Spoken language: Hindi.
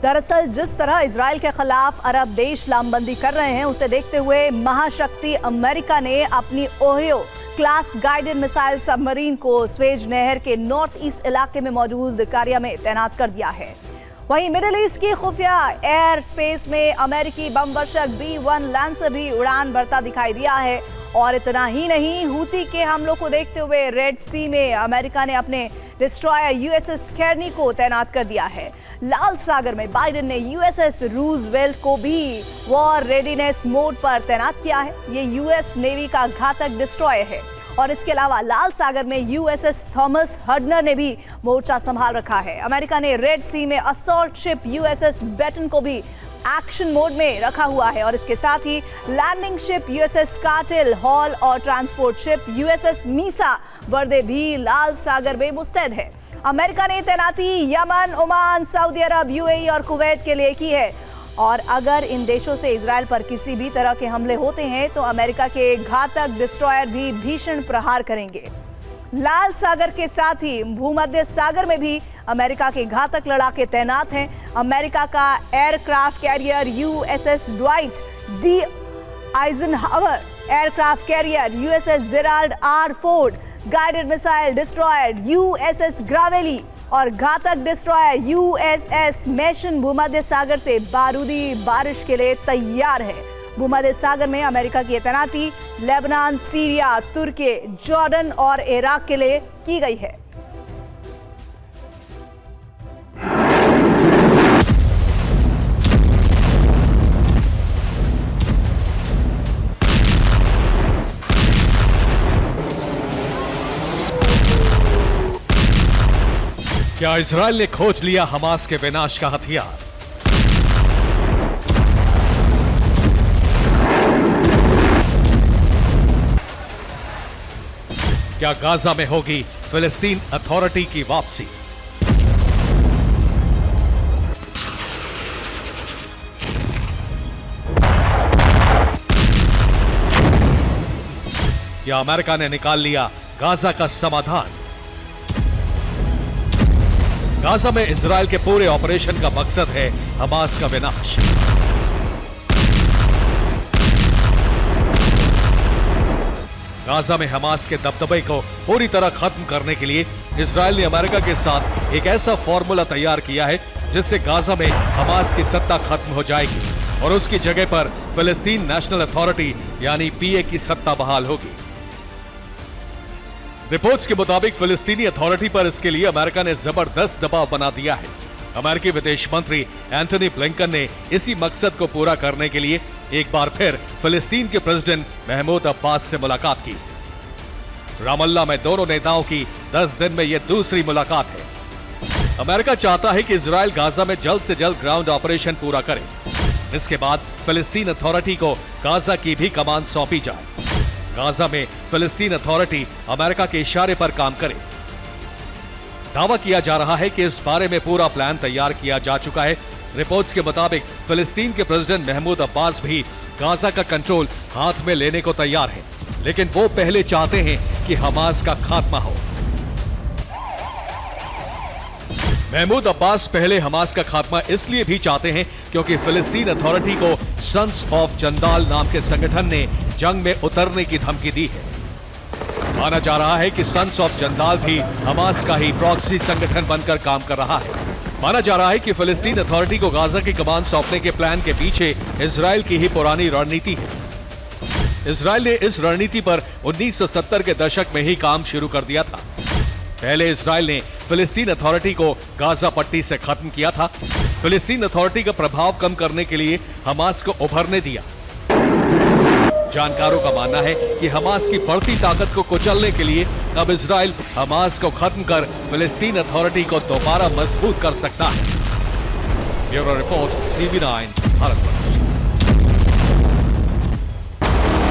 दरअसल जिस तरह इजराइल के खिलाफ अरब देश लामबंदी कर रहे हैं, उसे देखते हुए महाशक्ति अमेरिका ने अपनी Ohio class guided missile submarine को स्वेज नहर के नॉर्थ ईस्ट इलाके में मौजूद कारिया में तैनात कर दिया है। वहीं मिडिल ईस्ट की खुफिया एयर स्पेस में अमेरिकी बम वर्षक B-1 लैंसर भी उड़ान भरता दिखाई दिया है। और इतना ही नहीं, हूती के हमलों को देखते हुए रेड सी में अमेरिका ने अपने डिस्ट्रॉयर USS केर्नी को तैनात कर दिया है। लाल सागर में बाइडेन ने USS रूजवेल्ट को भी वॉर रेडीनेस मोड पर तैनात किया है। ये US नेवी का घातक डिस्ट्रॉयर है। और इसके अलावा लाल सागर में USS थॉमस हडनर ने भी मोर्चा संभाल रखा है। अमेरिका ने रेड सी में असॉल्ट शिप USS बेटन को भी एक्शन मोड में रखा हुआ है। और इसके साथ ही लैंडिंग शिप USS कार्टिल हॉल और ट्रांसपोर्ट शिप USS मीसा वर्दे भी लाल सागर में मुस्तैद है। अमेरिका ने तैनाती यमन, ओमान, सऊदी अरब, UAE और कुवैत के लिए की है। और अगर इन देशों से इजराइल पर किसी भी तरह के हमले होते हैं तो अमेरिका के घातक डिस्ट्रॉयर भी भीषण प्रहार करेंगे। लाल सागर के साथ ही भूमध्य सागर में भी अमेरिका के घातक लड़ाके तैनात हैं। अमेरिका का aircraft carrier USS Dwight D Eisenhower, aircraft carrier USS Gerald R Ford, guided missile destroyer USS ग्रावेली और घातक डिस्ट्रॉयर USS मेशन भूमध्य सागर से बारूदी बारिश के लिए तैयार है। भूमध्य सागर में अमेरिका की तैनाती लेबनान, सीरिया, तुर्की, जॉर्डन और इराक के लिए की गई है। क्या इजराइल ने खोज लिया हमास के विनाश का हथियार? क्या गाजा में होगी फिलिस्तीन अथॉरिटी की वापसी? क्या अमेरिका ने निकाल लिया गाजा का समाधान? गाजा में इजराइल के पूरे ऑपरेशन का मकसद है हमास का विनाश। गाजा में हमास के दबदबे को पूरी तरह खत्म करने के लिए इजराइल ने अमेरिका के साथ एक ऐसा फॉर्मूला तैयार किया है जिससे गाजा में हमास की सत्ता खत्म हो जाएगी और उसकी जगह पर फिलिस्तीन नेशनल अथॉरिटी यानी PA की सत्ता बहाल होगी। रिपोर्ट्स के मुताबिक फिलिस्तीनी अथॉरिटी पर इसके लिए अमेरिका ने जबरदस्त दबाव बना दिया है। अमेरिकी विदेश मंत्री एंटनी ब्लिंकन ने इसी मकसद को पूरा करने के लिए एक बार फिर फिलिस्तीन के प्रेसिडेंट महमूद अब्बास से मुलाकात की। रामल्ला में दोनों नेताओं की 10 दिन में यह दूसरी मुलाकात है। अमेरिका चाहता है कि इजराइल गाजा में जल्द से जल्द ग्राउंड ऑपरेशन पूरा करे। इसके बाद फिलिस्तीन अथॉरिटी को गाजा की भी कमान सौंपी जाए। गाजा में फिलिस्तीन अथॉरिटी अमेरिका के इशारे पर काम करे। दावा किया जा रहा है कि इस बारे में पूरा प्लान तैयार किया जा चुका है। रिपोर्ट्स के मुताबिक फिलिस्तीन के प्रेसिडेंट महमूद अब्बास भी गाजा का कंट्रोल हाथ में लेने को तैयार है, लेकिन वो पहले चाहते हैं कि हमास का खात्मा हो। महमूद अब्बास पहले हमास का खात्मा इसलिए भी चाहते हैं क्योंकि फिलिस्तीन अथॉरिटी को सन्स ऑफ जंदाल नाम के संगठन ने जंग में उतरने की धमकी दी है। माना जा रहा है कि सन्स ऑफ जंदाल भी हमास का ही प्रॉक्सी संगठन बनकर काम कर रहा है। माना जा रहा है कि फिलिस्तीन अथॉरिटी को गाजा की कमान सौंपने के प्लान के पीछे इजराइल की ही पुरानी रणनीति है। इजराइल ने इस रणनीति पर 1970 के दशक में ही काम शुरू कर दिया था। पहले इजराइल ने फिलिस्तीन अथॉरिटी को गाजा पट्टी से खत्म किया था। फिलिस्तीन अथॉरिटी का प्रभाव कम करने के लिए हमास को उभरने दिया। जानकारों का मानना है कि हमास की बढ़ती ताकत को कुचलने के लिए अब इजराइल हमास को खत्म कर फिलिस्तीन अथॉरिटी को दोबारा मजबूत कर सकता है। Bureau report TV9 Bharat.